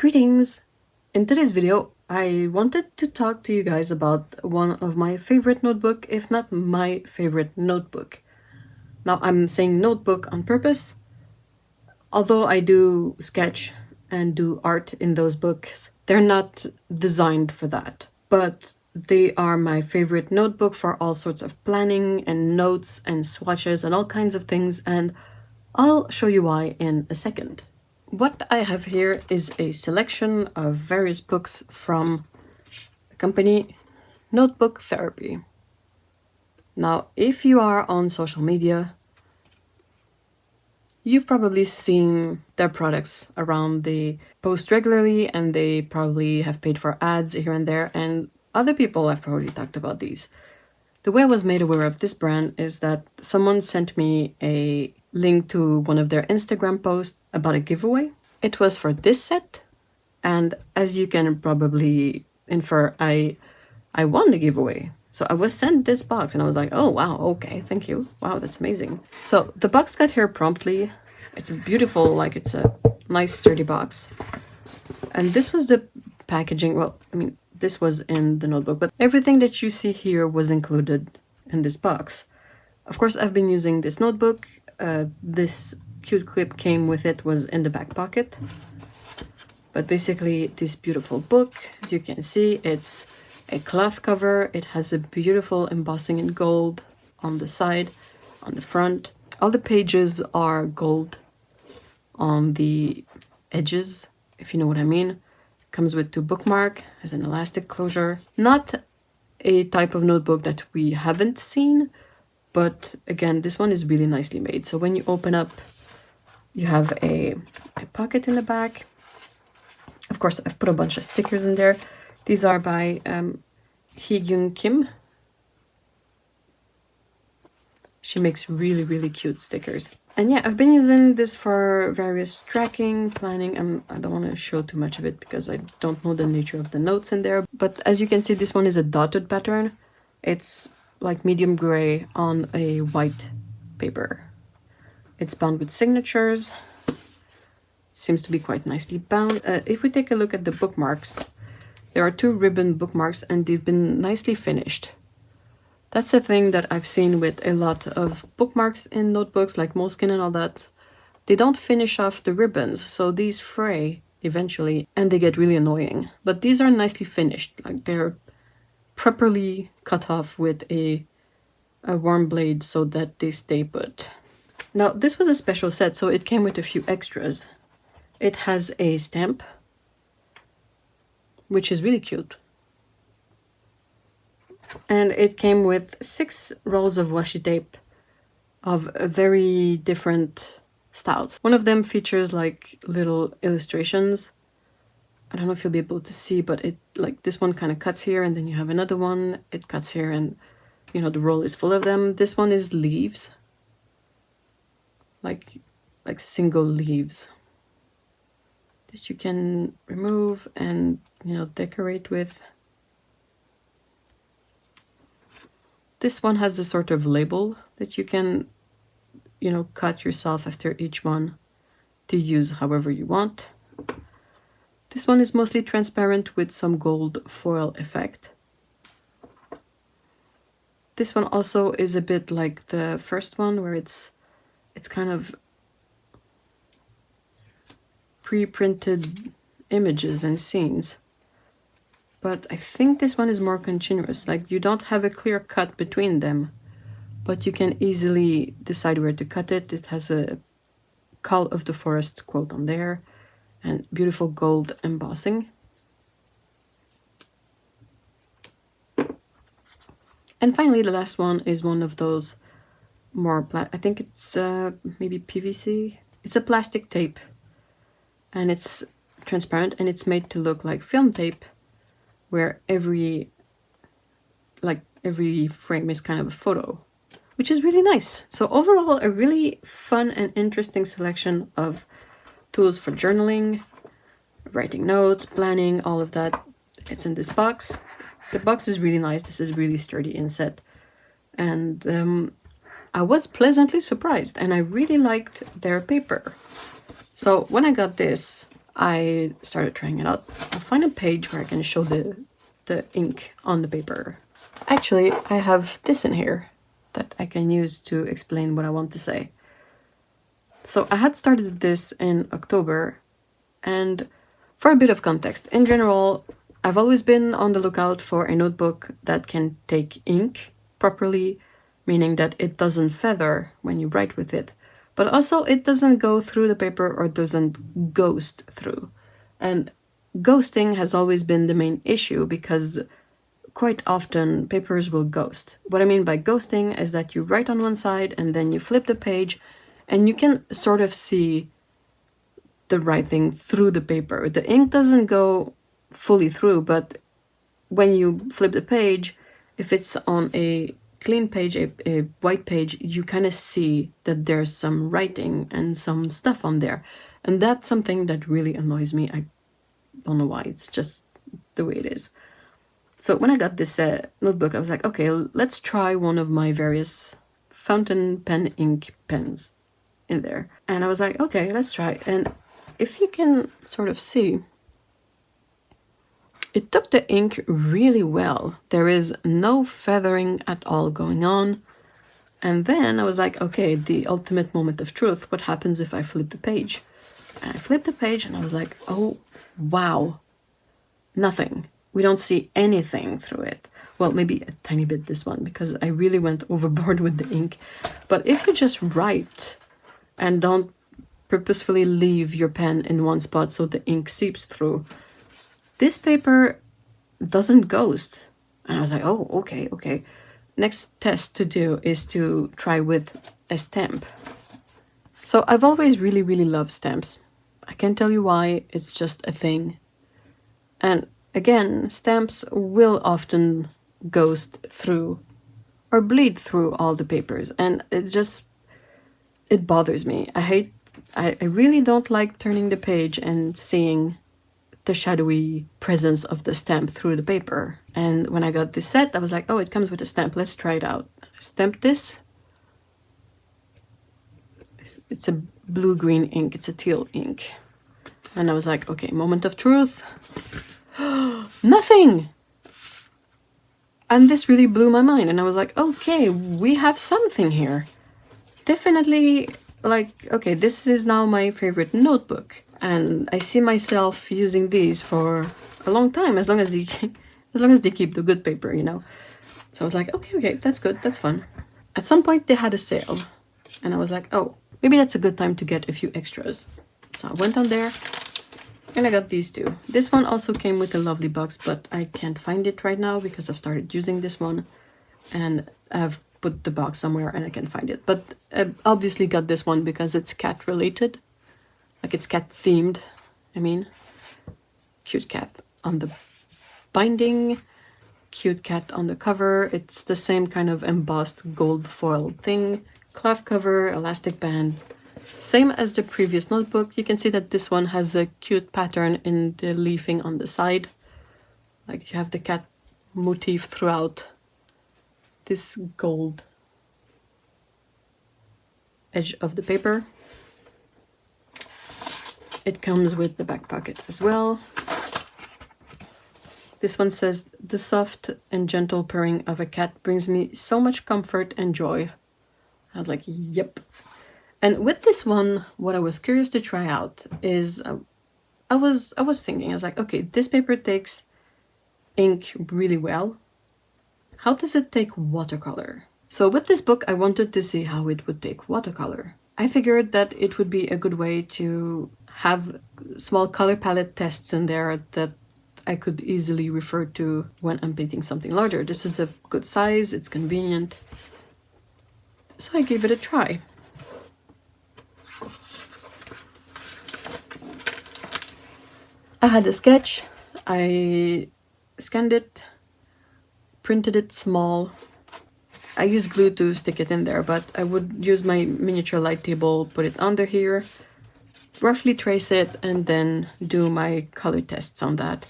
Greetings! In today's video, I wanted to talk to you guys about one of my favorite notebook, if not my favorite notebook. Now, I'm saying notebook on purpose, although I do sketch and do art in those books. They're not designed for that, but they are my favorite notebook for all sorts of planning and notes and swatches and all kinds of things, and I'll show you why in a second. What I have here is a selection of various books from the company Notebook Therapy. Now, if you are on social media, you've probably seen their products around. They post regularly and they probably have paid for ads here and there, and other people have probably talked about these. The way I was made aware of this brand is that someone sent me a link to one of their Instagram posts about a giveaway. It was for this set, and as you can probably infer, I won the giveaway. So I was sent this box and I was like, oh wow, okay, thank you. Wow, that's amazing. So the box got here promptly. It's beautiful, like it's a nice sturdy box. And this was the packaging. Well, I mean, this was in the notebook, but everything that you see here was included in this box. Of course, I've been using this notebook. This cute clip came with it, was in the back pocket. But basically, this beautiful book, as you can see, it's a cloth cover. It has a beautiful embossing in gold on the side, on the front. All the pages are gold on the edges, if you know what I mean. Comes with 2 bookmark, has an elastic closure. Not a type of notebook that we haven't seen, but again, this one is really nicely made. So when you open up, you have a pocket in the back. Of course, I've put a bunch of stickers in there. These are by Heegyum Kim. She makes really, really cute stickers. And yeah, I've been using this for various tracking, planning. I don't want to show too much of it because I don't know the nature of the notes in there. But as you can see, this one is a dotted pattern. It's like medium gray on a white paper. It's bound with signatures. Seems to be quite nicely bound. If we take a look at the bookmarks, there are 2 ribbon bookmarks and they've been nicely finished. That's a thing that I've seen with a lot of bookmarks in notebooks like Moleskine and all that. They don't finish off the ribbons, so these fray eventually and they get really annoying. But these are nicely finished, like they're properly cut off with a warm blade so that they stay put. Now, this was a special set, so it came with a few extras. It has a stamp, which is really cute. And it came with 6 rolls of washi tape of very different styles. One of them features like little illustrations. I don't know if you'll be able to see, but it like this one kind of cuts here, and then you have another one, it cuts here, and you know, the roll is full of them. This one is leaves. Like single leaves that you can remove and, you know, decorate with. This one has a sort of label that you can, you know, cut yourself after each one to use however you want. This one is mostly transparent with some gold foil effect. This one also is a bit like the first one, where it's kind of pre-printed images and scenes. But I think this one is more continuous, like you don't have a clear cut between them, but you can easily decide where to cut it. It has a Call of the Forest quote on there and beautiful gold embossing. And finally, the last one is one of those more, I think it's maybe PVC. It's a plastic tape and it's transparent and it's made to look like film tape, where every frame is kind of a photo, which is really nice. So overall, a really fun and interesting selection of tools for journaling, writing notes, planning, all of that. It's in this box. The box is really nice. This is really sturdy inset. And I was pleasantly surprised and I really liked their paper. So when I got this, I started trying it out. I'll find a page where I can show the ink on the paper. Actually, I have this in here that I can use to explain what I want to say. So I had started this in October, and for a bit of context, in general, I've always been on the lookout for a notebook that can take ink properly, meaning that it doesn't feather when you write with it, but also it doesn't go through the paper or doesn't ghost through. And ghosting has always been the main issue because quite often papers will ghost. What I mean by ghosting is that you write on one side and then you flip the page and you can sort of see the writing through the paper. The ink doesn't go fully through, but when you flip the page, if it's on a clean page, a white page, you kind of see that there's some writing and some stuff on there. And that's something that really annoys me. I don't know why, it's just the way it is. So when I got this notebook, I was like, okay, let's try one of my various fountain pen ink pens in there. And I was like, okay, let's try. And if you can sort of see, it took the ink really well. There is no feathering at all going on. And then I was like, okay, the ultimate moment of truth. What happens if I flip the page? And I flipped the page and I was like, oh, wow, nothing. We don't see anything through it. Well, maybe a tiny bit this one, because I really went overboard with the ink. But if you just write and don't purposefully leave your pen in one spot so the ink seeps through, this paper doesn't ghost. And I was like, oh, okay. Next test to do is to try with a stamp. So I've always really, really loved stamps. I can't tell you why, it's just a thing. And again, stamps will often ghost through or bleed through all the papers, and it bothers me. I really don't like turning the page and seeing the shadowy presence of the stamp through the paper. And when I got this set, I was like, oh, it comes with a stamp, let's try it out. I stamped this. It's a blue-green ink, it's a teal ink. And I was like, okay, moment of truth. Nothing! And this really blew my mind, and I was like, okay, we have something here. Definitely, like, okay, this is now my favorite notebook, and I see myself using these for a long time, as long as they keep the good paper, you know. So I was like, okay, that's good, that's fun. At some point they had a sale, and I was like, oh, maybe that's a good time to get a few extras. So I went on there, and I got these two. This one also came with a lovely box, but I can't find it right now because I've started using this one, and I've put the box somewhere and I can find it. But I obviously got this one because it's cat related, like it's cat themed. I mean, cute cat on the binding, cute cat on the cover. It's the same kind of embossed gold foil thing, cloth cover, elastic band. Same as the previous notebook. You can see that this one has a cute pattern in the leafing on the side. Like you have the cat motif throughout this gold edge of the paper. It comes with the back pocket as well. This one says, the soft and gentle purring of a cat brings me so much comfort and joy. I was like, yep. And with this one, what I was curious to try out is, I was thinking, I was like, okay, this paper takes ink really well. How does it take watercolor? So with this book, I wanted to see how it would take watercolor. I figured that it would be a good way to have small color palette tests in there that I could easily refer to when I'm painting something larger. This is a good size, it's convenient. So I gave it a try. I had a sketch, I scanned it, printed it small. I used glue to stick it in there, but I would use my miniature light table, put it under here, roughly trace it, and then do my color tests on that.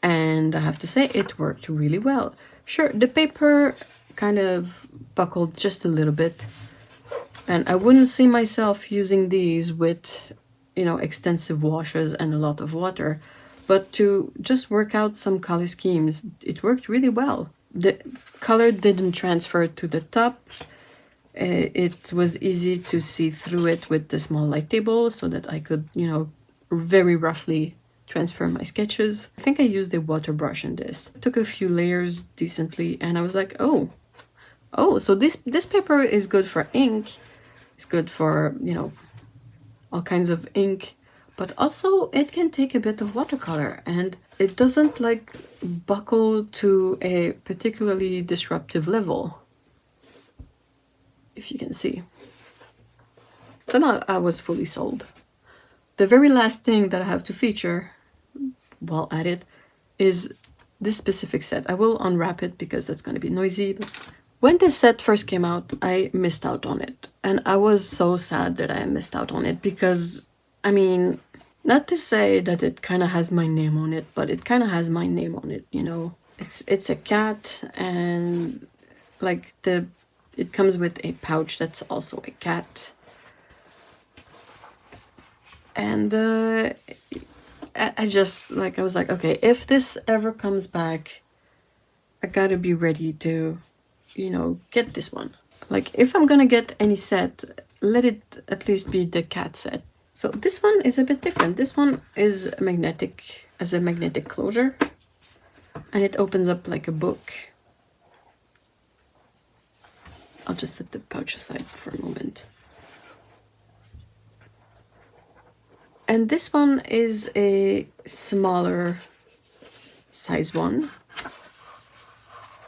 And I have to say, it worked really well. Sure, the paper kind of buckled just a little bit, and I wouldn't see myself using these with you know, extensive washes and a lot of water. But to just work out some color schemes, it worked really well. The color didn't transfer to the top. It was easy to see through it with the small light table so that I could, you know, very roughly transfer my sketches. I think I used a water brush in this. I took a few layers decently and I was like, oh, so this paper is good for ink. It's good for, you know, all kinds of ink, but also it can take a bit of watercolor and it doesn't like buckle to a particularly disruptive level, if you can see. So now I was fully sold. The very last thing that I have to feature while at it is this specific set. I will unwrap it because that's going to be noisy. But when this set first came out, I missed out on it. And I was so sad that I missed out on it because, I mean, not to say that it kind of has my name on it, but it kind of has my name on it, you know. It's a cat and like it comes with a pouch that's also a cat. And I just, like, I was like, okay, if this ever comes back, I gotta be ready to, you know, get this one. Like, if I'm gonna get any set, let it at least be the cat set. So this one is a bit different. This one is magnetic, as a magnetic closure. And it opens up like a book. I'll just set the pouch aside for a moment. And this one is a smaller size one.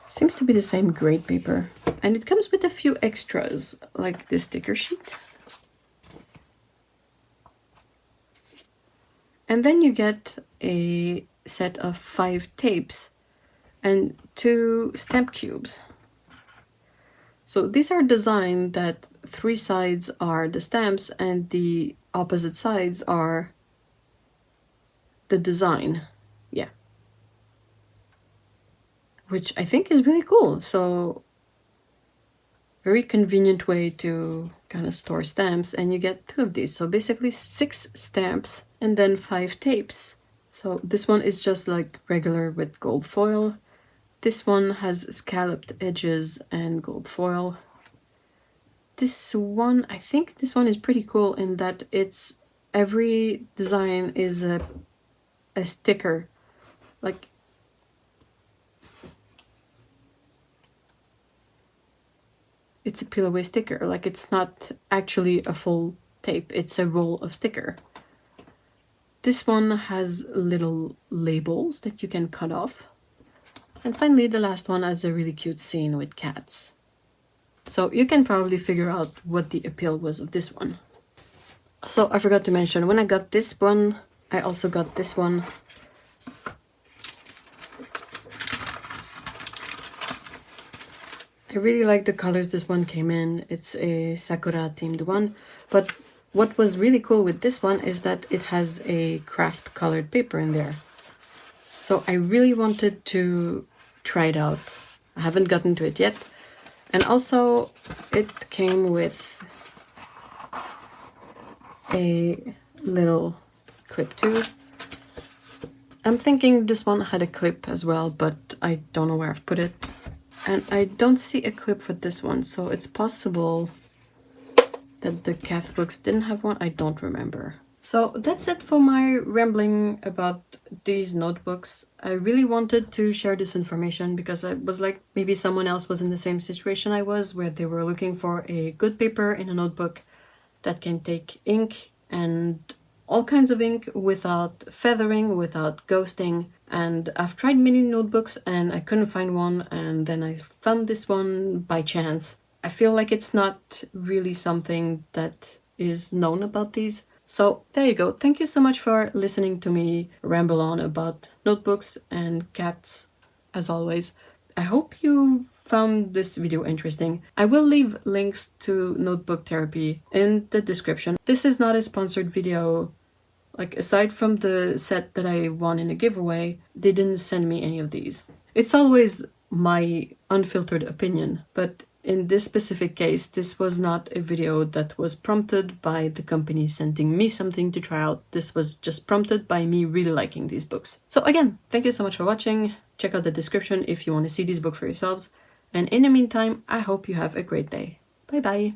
Seems to be the same grade paper. And it comes with a few extras, like this sticker sheet. And then you get a set of 5 tapes and 2 stamp cubes. So these are designed that 3 sides are the stamps and the opposite sides are the design. Yeah. Which I think is really cool. So very convenient way to kind of store stamps, and you get 2 of these. So basically 6 stamps and then 5 tapes. So this one is just like regular with gold foil. This one has scalloped edges and gold foil. This one, I think this one is pretty cool in that it's every design is a sticker. Like, it's a peel away sticker. Like, it's not actually a full tape, it's a roll of sticker. This one has little labels that you can cut off. And finally, the last one has a really cute scene with cats. So you can probably figure out what the appeal was of this one. So I forgot to mention, when I got this one, I also got this one. I really like the colors this one came in. It's a Sakura themed one. But what was really cool with this one is that it has a kraft colored paper in there. So I really wanted to try it out. I haven't gotten to it yet. And also it came with a little clip too. I'm thinking this one had a clip as well, but I don't know where I've put it. And I don't see a clip for this one, so it's possible that the Cath books didn't have one. I don't remember. So that's it for my rambling about these notebooks. I really wanted to share this information because I was like, maybe someone else was in the same situation I was, where they were looking for a good paper in a notebook that can take ink and all kinds of ink without feathering, without ghosting. And I've tried many notebooks and I couldn't find one, and then I found this one by chance. I feel like it's not really something that is known about these. So there you go. Thank you so much for listening to me ramble on about notebooks and cats, as always. I hope you found this video interesting. I will leave links to Notebook Therapy in the description. This is not a sponsored video. Like, aside from the set that I won in a giveaway, they didn't send me any of these. It's always my unfiltered opinion, but in this specific case, this was not a video that was prompted by the company sending me something to try out. This was just prompted by me really liking these books. So again, thank you so much for watching. Check out the description if you want to see these books for yourselves. And in the meantime, I hope you have a great day. Bye bye!